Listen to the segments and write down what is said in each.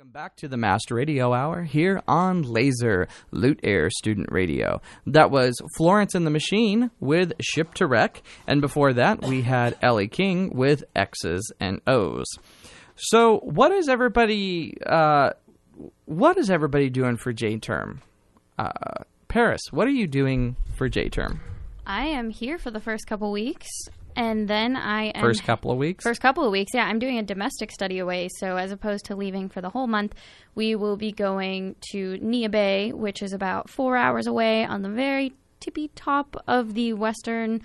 Welcome back to the Mast Radio Hour here on LASR, Lute Air Student Radio. That was Florence and the Machine with Ship to Wreck, and before that we had Ellie King with X's and O's. So what is everybody doing for J-Term? Paris, what are you doing for J-Term? I am here for the first couple weeks. And then I am... First couple of weeks, yeah. I'm doing a domestic study away, so as opposed to leaving for the whole month, we will be going to Nia Bay, which is about 4 hours away on the very tippy top of the western,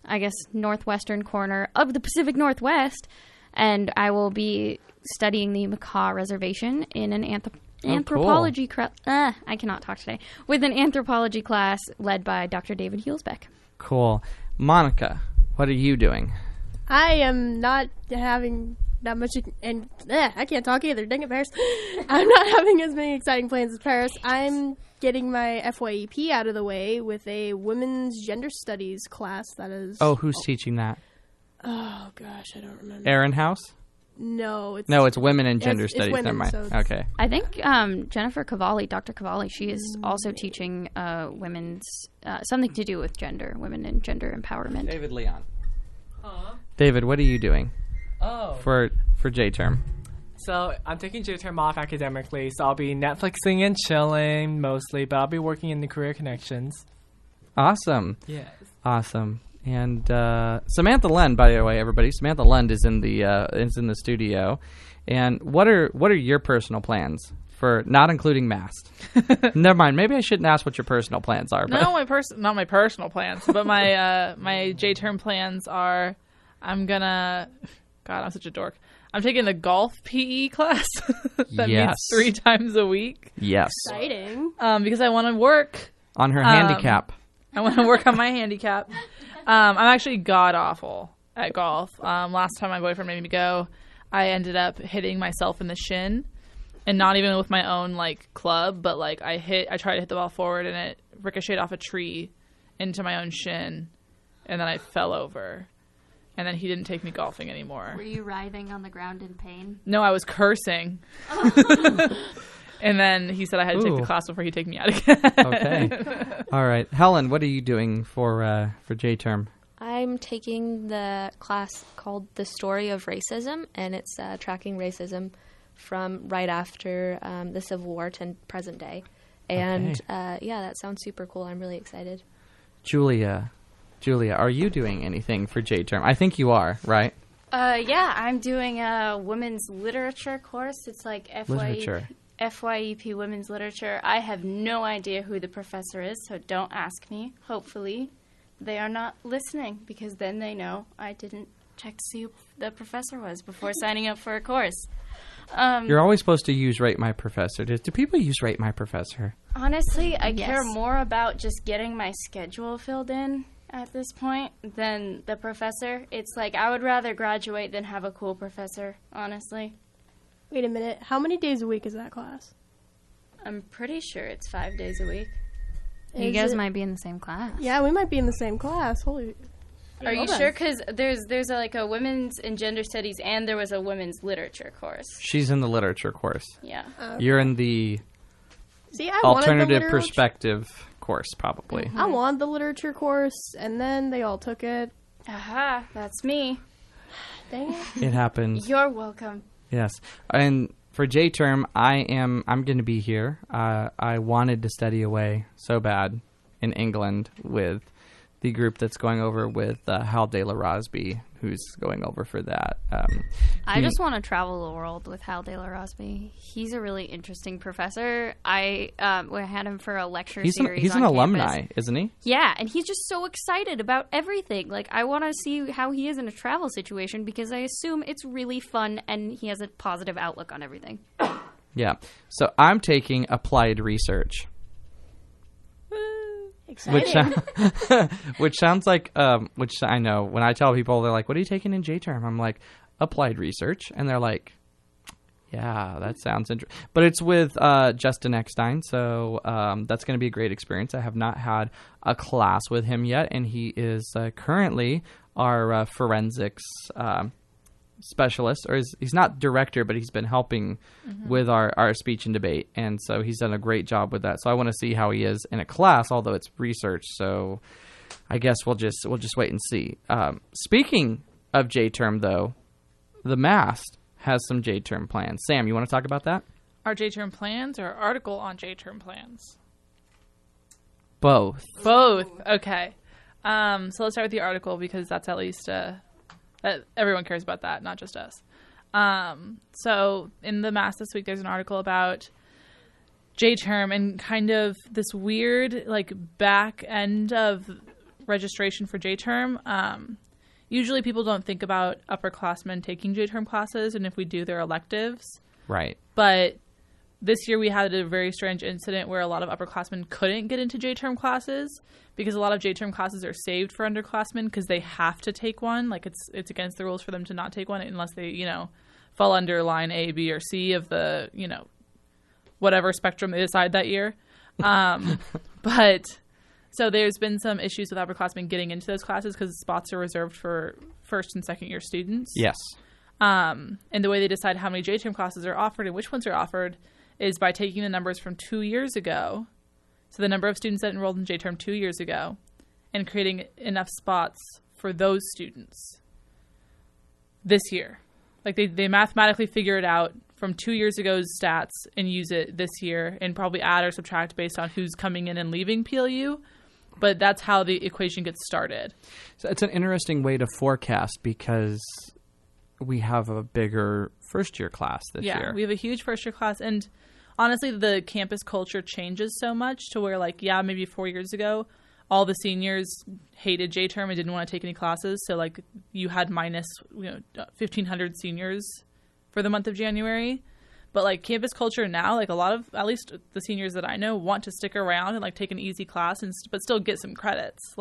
I guess, northwestern corner of the Pacific Northwest. And I will be studying the Makah Reservation in an anthropology... Cool. I cannot talk today. With an anthropology class led by Dr. David Hulsbeck. Cool. Monica, what are you doing? I am not having that much, and I can't talk either. Dang it, Paris. I'm not having as many exciting plans as Paris. I'm getting my FYEP out of the way with a women's gender studies class that is... Oh, who's teaching that? Oh, gosh, I don't remember. Aaron House? No, it's women and gender studies. Women, Never mind. so Okay. I think Jennifer Cavalli, Dr. Cavalli, she is also teaching women's something to do with gender, women and gender empowerment. David Leon. David, what are you doing for J-Term? So I'm taking J-Term off academically, so I'll be Netflixing and chilling mostly, but I'll be working in the Career Connections. Awesome. Yes. Awesome. And Samantha Lund, by the way, everybody, Samantha Lund is in the studio. And what are your personal plans for not including Mast? Never mind. Maybe I shouldn't ask what your personal plans are. But. No, not my personal plans, but my my J-Term plans are I'm such a dork. I'm taking the golf PE class that meets 3 times a week. Yes. exciting. Because I want to work on her handicap. I want to work on my handicap. I'm actually god-awful at golf. Last time my boyfriend made me go, I ended up hitting myself in the shin. And not even with my own, club, but, I tried to hit the ball forward, and it ricocheted off a tree into my own shin. And then I fell over. And then he didn't take me golfing anymore. Were you writhing on the ground in pain? No, I was cursing. And then he said I had to take the class before he'd take me out again. Okay. All right. Helen, what are you doing for J-Term? I'm taking the class called The Story of Racism, and it's tracking racism from right after the Civil War to present day. And, that sounds super cool. I'm really excited. Julia, are you doing anything for J-Term? I think you are, right? Yeah, I'm doing a women's literature course. It's like FYEP Women's Literature. I have no idea who the professor is, so don't ask me. Hopefully they are not listening, because then they know I didn't check to see who the professor was before signing up for a course. You're always supposed to use Rate My Professor. Do people use Rate My Professor? Honestly, I care more about just getting my schedule filled in at this point than the professor. It's like I would rather graduate than have a cool professor, honestly. Wait a minute. How many days a week is that class? I'm pretty sure it's 5 days a week. You guys might be in the same class. Yeah, we might be in the same class. Holy... Are you sure? Because there's a women's and gender studies, and there was a women's literature course. She's in the literature course. Yeah. You're in the alternative perspective course, probably. Mm-hmm. I wanted the literature course, and then they all took it. Aha, that's me. Dang it. It happens. You're welcome. Yes. And for J-Term, I'm going to be here. I wanted to study away so bad in England with the group that's going over with Hal De La Rosby, who's going over for that. I just want to travel the world with Hal De La Rosby. He's a really interesting professor. I had him for a lecture series. He's on an alumni, campus. Isn't he? Yeah, and he's just so excited about everything. I want to see how he is in a travel situation, because I assume it's really fun and he has a positive outlook on everything. Yeah. So I'm taking applied research. Which sounds like, which I know when I tell people, they're like, what are you taking in J-Term? I'm like, applied research. And they're like, yeah, that sounds interesting. But it's with Justin Eckstein, so that's going to be a great experience. I have not had a class with him yet, and he is currently our forensics specialist, or he's not director, but he's been helping with our speech and debate, and so he's done a great job with that. So I want to see how he is in a class, although it's research. So I guess we'll just wait and see. Speaking of J-term, though, the Mast has some J-term plans. Sam, you want to talk about that? Our J-term plans, or article on J-term plans? Both. Okay. So let's start with the article, because that's at least everyone cares about that, not just us. So in the Mast this week, there's an article about J-term and kind of this weird like back end of registration for J-term. Usually people don't think about upperclassmen taking J-term classes, and if we do, they're electives. Right. But this year we had a very strange incident where a lot of upperclassmen couldn't get into J-term classes because a lot of J-term classes are saved for underclassmen because they have to take one. Like it's against the rules for them to not take one unless they, fall under line A, B, or C of the, whatever spectrum they decide that year. But so there's been some issues with upperclassmen getting into those classes because spots are reserved for first and second year students. Yes. And the way they decide how many J-term classes are offered and which ones are offered is by taking the numbers from 2 years ago, so the number of students that enrolled in J-term 2 years ago, and creating enough spots for those students this year. Like they mathematically figure it out from 2 years ago's stats and use it this year and probably add or subtract based on who's coming in and leaving PLU. But that's how the equation gets started. So it's an interesting way to forecast because we have a bigger first-year class this year. Yeah, we have a huge first-year class. And honestly, the campus culture changes so much to where, maybe 4 years ago, all the seniors hated J-term and didn't want to take any classes. So, you had minus 1,500 seniors for the month of January. But, campus culture now, a lot of, at least the seniors that I know, want to stick around and, take an easy class but still get some credits.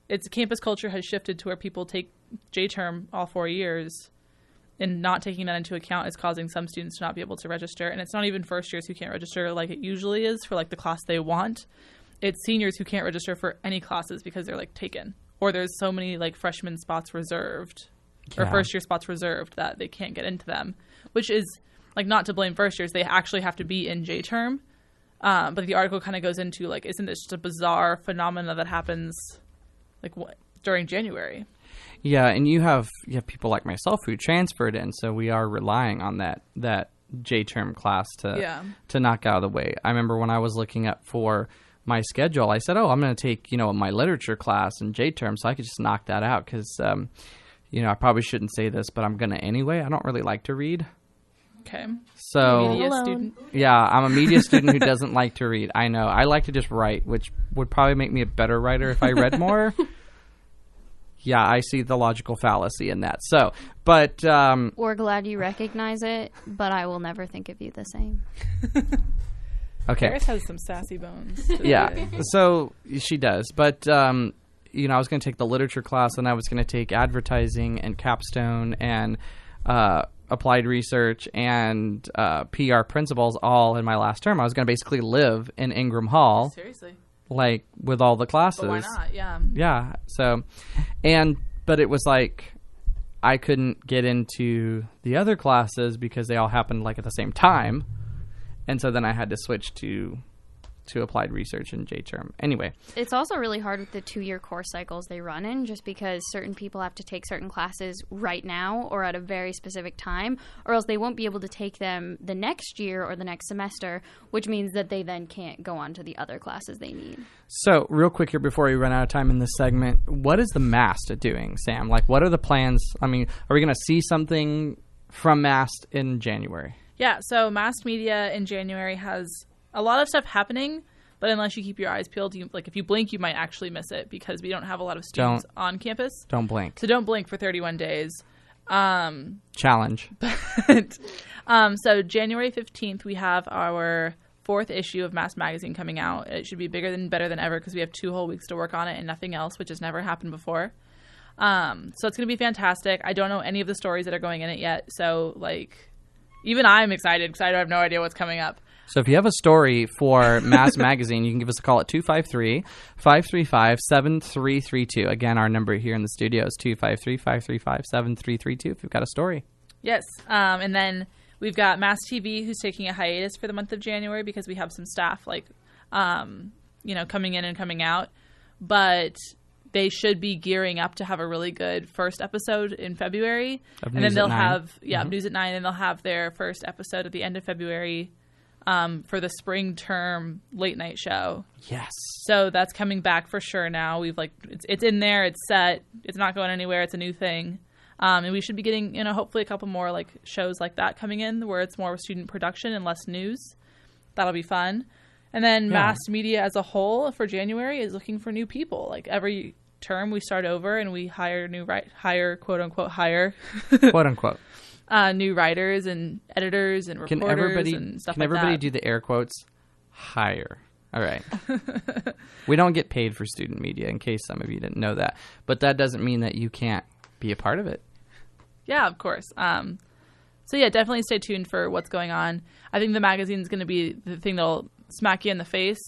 It's campus culture has shifted to where people take J-term all 4 years, and not taking that into account is causing some students to not be able to register. And it's not even first years who can't register like it usually is for the class they want. It's seniors who can't register for any classes because they're taken, or there's so many freshman spots reserved or first year spots reserved that they can't get into them, which is not to blame first years. They actually have to be in J-term. But the article kind of goes into isn't this just a bizarre phenomena that happens during January? Yeah, and you have people like myself who transferred in, so we are relying on that J-term class to knock out of the way. I remember when I was looking up for my schedule, I said, I'm going to take my literature class in J-term, so I could just knock that out because I probably shouldn't say this, but I'm going to anyway. I don't really like to read. Okay. So media student. Yeah, I'm a media student who doesn't like to read. I know. I like to just write, which would probably make me a better writer if I read more. Yeah, I see the logical fallacy in that. So, but we're glad you recognize it, but I will never think of you the same. Okay. Paris has some sassy bones. Yeah, so she does. But I was going to take the literature class, and I was going to take advertising and capstone and applied research and PR principles all in my last term. I was going to basically live in Ingram Hall. Seriously. With all the classes. But why not? Yeah. Yeah. So, but it was I couldn't get into the other classes because they all happened at the same time. And so then I had to switch to applied research and J-term. Anyway. It's also really hard with the 2-year course cycles they run in, just because certain people have to take certain classes right now or at a very specific time, or else they won't be able to take them the next year or the next semester, which means that they then can't go on to the other classes they need. So real quick here before we run out of time in this segment, what is the Mast doing, Sam? What are the plans? I mean, are we going to see something from Mast in January? Yeah, so Mast Media in January has a lot of stuff happening, but unless you keep your eyes peeled, if you blink, you might actually miss it because we don't have a lot of students on campus. Don't blink. So don't blink for 31 days. Challenge. But, so January 15th, we have our 4th issue of Mast Magazine coming out. It should be better than ever because we have 2 whole weeks to work on it and nothing else, which has never happened before. So it's going to be fantastic. I don't know any of the stories that are going in it yet, so even I'm excited because I have no idea what's coming up. So if you have a story for Mast Magazine, you can give us a call at 253-535-7332. Again, our number here in the studio is 253-535-7332 if you've got a story. Yes. And then we've got Mass TV, who's taking a hiatus for the month of January because we have some staff coming in and coming out. But they should be gearing up to have a really good first episode in February. And then they'll have News at 9, and they'll have their first episode at the end of February for the spring term late night show. Yes. So that's coming back for sure now. We've it's in there, it's set, it's not going anywhere, it's a new thing. And we should be getting, hopefully a couple more shows like that coming in where it's more student production and less news. That'll be fun. And then Mast Media as a whole for January is looking for new people. Every term we start over and we hire quote unquote new writers and editors and reporters and stuff like that. Can everybody do the air quotes? Hire. All right. We don't get paid for student media, in case some of you didn't know that. But that doesn't mean that you can't be a part of it. Yeah, of course. So yeah, definitely stay tuned for what's going on. I think the magazine is going to be the thing that'll smack you in the face,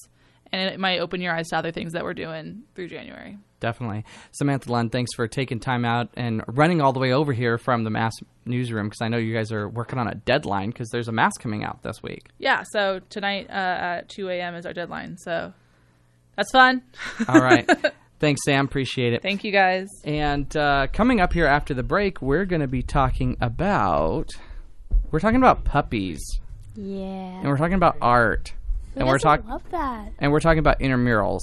and it might open your eyes to other things that we're doing through January. Definitely. Samantha Lund, thanks for taking time out and running all the way over here from the Mast newsroom, because I know you guys are working on a deadline because there's a Mast coming out this week. Yeah, so tonight at 2 a.m. is our deadline, so that's fun. All right. Thanks, Sam. Appreciate it. Thank you, guys. And coming up here after the break, we're going to be talking about puppies. Yeah. And we're talking about art. And we're talking love that. And we're talking about intramurals.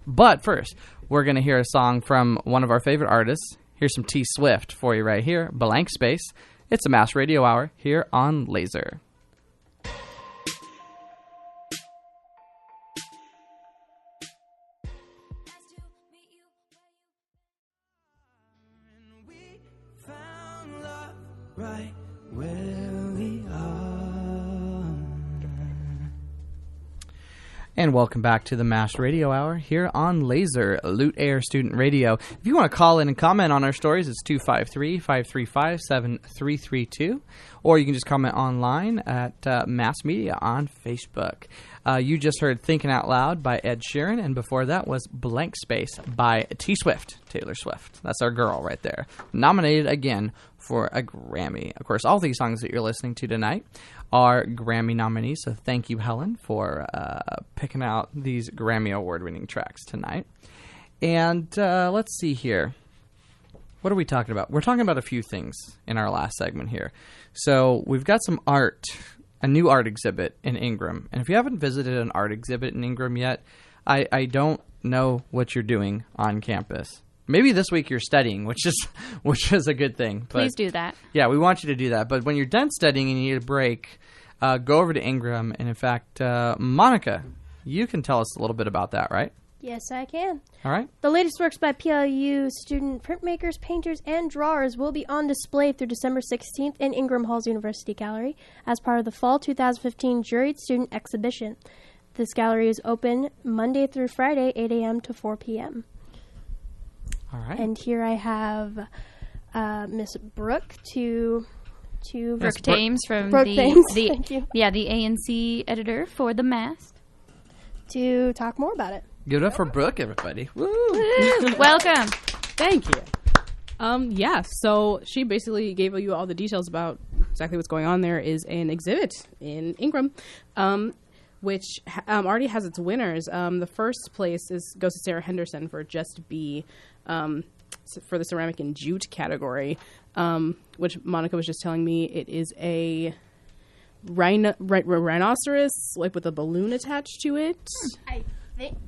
But first, we're going to hear a song from one of our favorite artists. Here's some T Swift for you right here. Blank Space. It's a Mast Radio Hour here on LASR. Right where we are. And welcome back to the Mast Radio Hour here on LASR, Lute Air Student Radio. If you want to call in and comment on our stories, it's 253-535-7332. Or you can just comment online at Mast Media on Facebook. You just heard Thinking Out Loud by Ed Sheeran, and before that was Blank Space by T Swift, Taylor Swift. That's our girl right there. Nominated again for a Grammy. Of course, all these songs that you're listening to tonight are Grammy nominees, so thank you, Helen, for picking out these Grammy Award-winning tracks tonight. And let's see here. What are we talking about? We're talking about a few things in our last segment here. So we've got some art, a new art exhibit in Ingram. And if you haven't visited an art exhibit in Ingram yet, I don't know what you're doing on campus. Maybe this week you're studying, which is a good thing. But, please do that. Yeah, we want you to do that. But when you're done studying and you need a break, go over to Ingram. And in fact, Monica, you can tell us a little bit about that, right? Yes, I can. All right. The latest works by PLU student printmakers, painters, and drawers will be on display through December 16th in Ingram Hall's University Gallery as part of the Fall 2015 Juried Student Exhibition. This gallery is open Monday through Friday, 8 a.m. to 4 p.m. All right. And here I have Miss Brooke Brooke Thames from Brooke Thames, the thank you. Yeah, the ANC editor for the Mast, to talk more about it. Give it up for Brooke, everybody. Woo! Welcome. Thank you. So she basically gave you all the details about exactly what's going on. There is an exhibit in Ingram, which already has its winners. The first place goes to Sarah Henderson for Just Be, for the ceramic and jute category, which Monica was just telling me it is a rhinoceros, like with a balloon attached to it.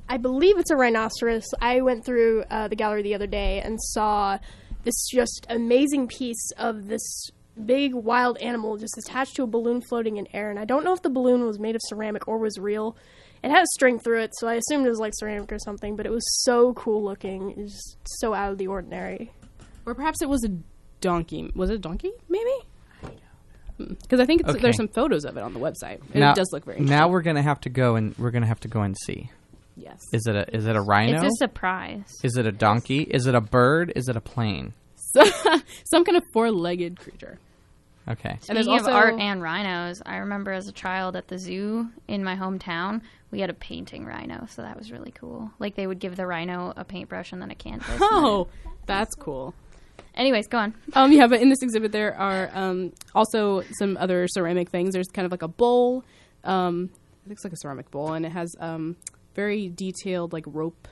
I believe it's a rhinoceros. I went through the gallery the other day and saw this just amazing piece of this big wild animal just attached to a balloon floating in air. And I don't know if the balloon was made of ceramic or was real. It had a string through it, so I assumed it was like ceramic or something, but it was so cool looking. It was just so out of the ordinary. Or perhaps it was a donkey. Was it a donkey, maybe? Because I think there's some photos of it on the website. And it does look very interesting. Now we're going to have to go and see. Yes. Is it a rhino? It's a surprise. Is it a donkey? Is it a bird? Is it a plane? Some kind of four-legged creature. Okay. Speaking of art and rhinos, I remember as a child at the zoo in my hometown, we had a painting rhino, so that was really cool. Like, they would give the rhino a paintbrush and then a canvas. Oh, that's cool. Anyways, go on. Yeah, but in this exhibit there are also some other ceramic things. There's kind of like a bowl. It looks like a ceramic bowl, and it has very detailed like rope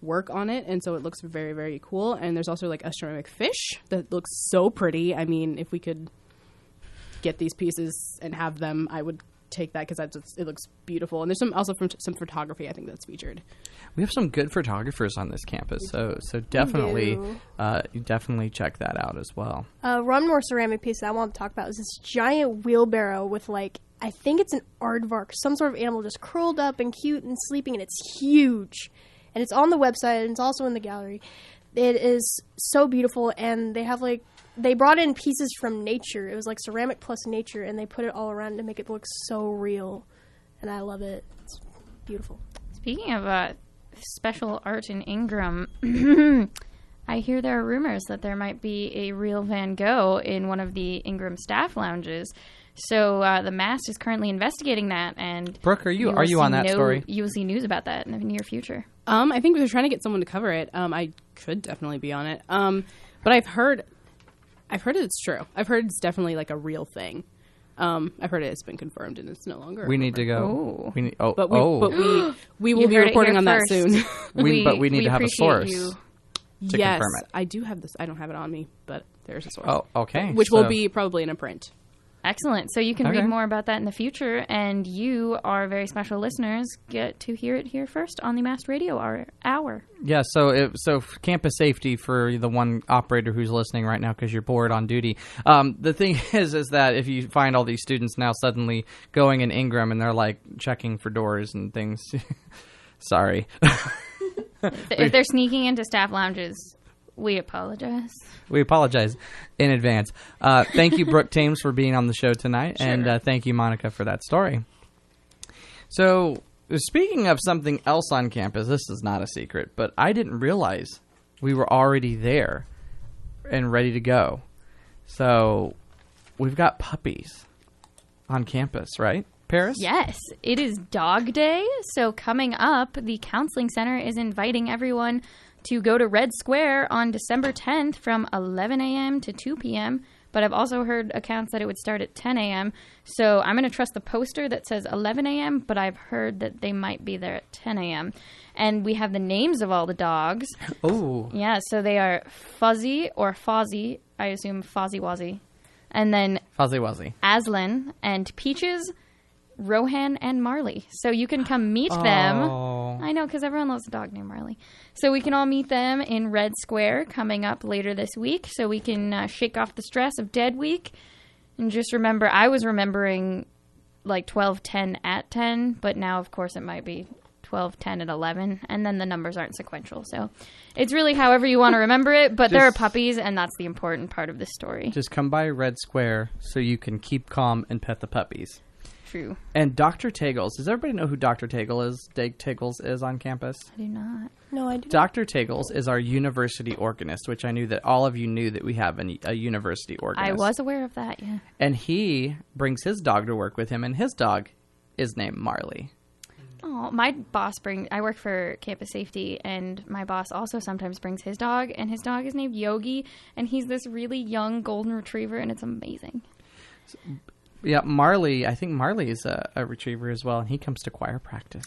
work on it, and so it looks very, very cool. And there's also like a ceramic fish that looks so pretty. I mean, if we could get these pieces and have them, I would take that because it looks beautiful. And there's some photography I think that's featured. We have some good photographers on this campus, so definitely definitely check that out as well. One more ceramic piece that I want to talk about is this giant wheelbarrow with like, I think it's an aardvark, some sort of animal just curled up and cute and sleeping, and it's huge. And it's on the website, and it's also in the gallery. It is so beautiful, and they brought in pieces from nature. It was like ceramic plus nature, and they put it all around to make it look so real. And I love it. It's beautiful. Speaking of special art in Ingram, I hear there are rumors that there might be a real Van Gogh in one of the Ingram staff lounges. So the Mast is currently investigating that, and Brooke, are you on that story? You will see news about that in the near future. I think they're trying to get someone to cover it. I could definitely be on it. But I've heard it's true. I've heard it's definitely like a real thing. I've heard it's been confirmed and it's no longer. We need to go. Oh. But we will be reporting on that soon. But we need to have a source. To yes, confirm it. I do have this. I don't have it on me, but there's a source. Oh, okay. Which will be probably in a print. Excellent. So you can read more about that in the future, and you, our very special listeners, get to hear it here first on the Mast Radio Hour. Yeah, so campus safety for the one operator who's listening right now because you're bored on duty. The thing is that if you find all these students now suddenly going in Ingram and they're like checking for doors and things, sorry. If they're sneaking into staff lounges, we apologize. We apologize in advance. Thank you, Brooke Thames, for being on the show tonight. Sure. And thank you, Monica, for that story. So, speaking of something else on campus, this is not a secret, but I didn't realize we were already there and ready to go. So, we've got puppies on campus, right, Paris? Yes, it is Dog Day. So, coming up, the Counseling Center is inviting everyone to go to Red Square on December 10th from 11 a.m. to 2 p.m., but I've also heard accounts that it would start at 10 a.m., so I'm going to trust the poster that says 11 a.m., but I've heard that they might be there at 10 a.m., and we have the names of all the dogs. Oh. Yeah, so they are Fuzzy or Fozzie, I assume Fozzie Wozzie, and then Fozzie Wozzie, Aslan, and Peaches, Rohan, and Marley. So you can come meet them. I know, because everyone loves a dog named Marley. So we can all meet them in Red Square coming up later this week, so we can shake off the stress of Dead Week. And just remember, I was remembering like 12:10 at 10, but now, of course, it might be 12:10 at 11, and then the numbers aren't sequential. So it's really however you want to remember it, but there are puppies, and that's the important part of this story. Just come by Red Square so you can keep calm and pet the puppies. True. And Dr. Taggles. Does everybody know who Dr. Taggles is on campus? I do not. No, I do. Dr. Taggles is our university organist, which I knew that all of you knew that we have a university organist. I was aware of that, yeah. And he brings his dog to work with him, and his dog is named Marley. Oh, my boss I work for campus safety, and my boss also sometimes brings his dog, and his dog is named Yogi, and he's this really young golden retriever, and it's amazing. Yeah, Marley, I think Marley is a retriever as well, and he comes to choir practice.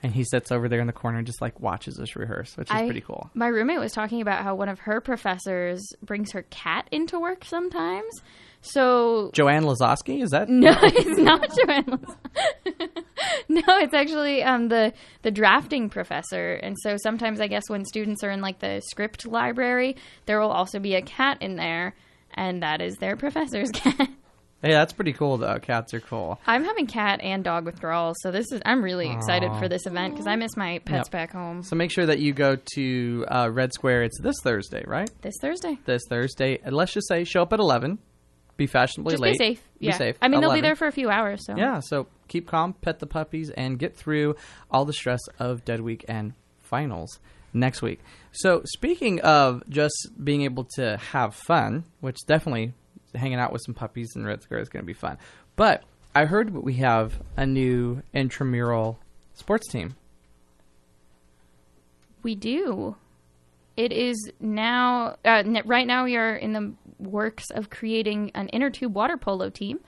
And he sits over there in the corner and just like watches us rehearse, which is pretty cool. My roommate was talking about how one of her professors brings her cat into work sometimes. So Joanne Lazowski, is that? No, it's not Joanne Lazowski. No, it's actually the drafting professor. And so sometimes I guess when students are in like the script library, there will also be a cat in there, and that is their professor's cat. Hey, that's pretty cool, though. Cats are cool. I'm having cat and dog withdrawals, so I'm really excited for this event because I miss my pets back home. So make sure that you go to Red Square. It's this Thursday, right? This Thursday. This Thursday. And let's just say show up at 11. Be fashionably late. Just be safe. Be yeah. safe. I mean, 11. they'll be there for a few hours. So yeah, so keep calm, pet the puppies, and get through all the stress of Dead Week and finals next week. So speaking of just being able to have fun, which definitely hanging out with some puppies in Red Square is going to be fun. But I heard we have a new intramural sports team. We do. It is now, right now we are in the works of creating an inner tube water polo team.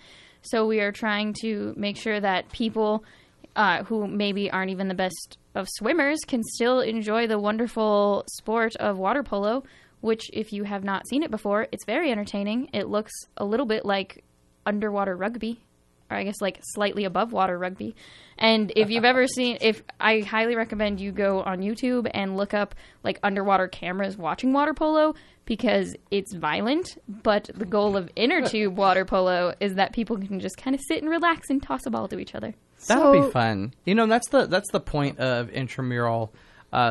So we are trying to make sure that people who maybe aren't even the best of swimmers can still enjoy the wonderful sport of water polo, which if you have not seen it before, it's very entertaining. It looks a little bit like underwater rugby, or I guess like slightly above water rugby. And if you've ever seen, I highly recommend you go on YouTube and look up like underwater cameras watching water polo, because it's violent, but the goal of inner tube water polo is that people can just kind of sit and relax and toss a ball to each other. That'll be fun. You know, that's the point of intramural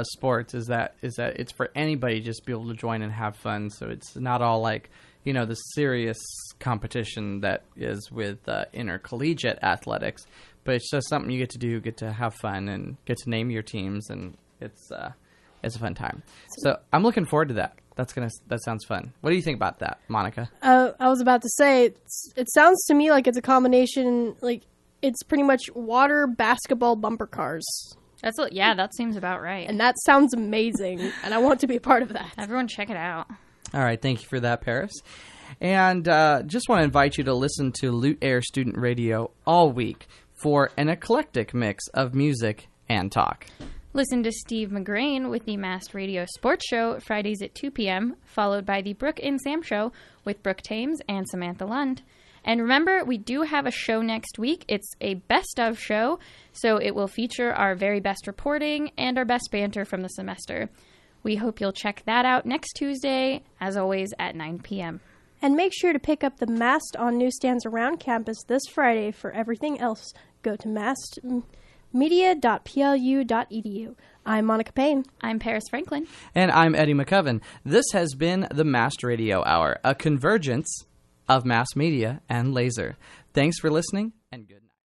sports is that it's for anybody to just be able to join and have fun. So it's not all like, you know, the serious competition that is with intercollegiate athletics, but it's just something you get to do, get to have fun, and get to name your teams, and it's a fun time. So I'm looking forward to that. That sounds fun. What do you think about that, Monica? I was about to say, it sounds to me like it's a combination, like it's pretty much water basketball bumper cars. That seems about right. And that sounds amazing, and I want to be a part of that. Everyone check it out. All right, thank you for that, Paris. And just want to invite you to listen to Lute Air Student Radio all week for an eclectic mix of music and talk. Listen to Steve McGrain with the Mast Radio Sports Show Fridays at 2 p.m., followed by the Brooke and Sam Show with Brooke Thames and Samantha Lund. And remember, we do have a show next week. It's a best of show, so it will feature our very best reporting and our best banter from the semester. We hope you'll check that out next Tuesday, as always, at 9 p.m. And make sure to pick up the Mast on newsstands around campus this Friday. For everything else, go to mastmedia.plu.edu. I'm Monica Payne. I'm Paris Franklin. And I'm Eddie McCoven. This has been the Mast Radio Hour, a convergence of mass media and laser. Thanks for listening.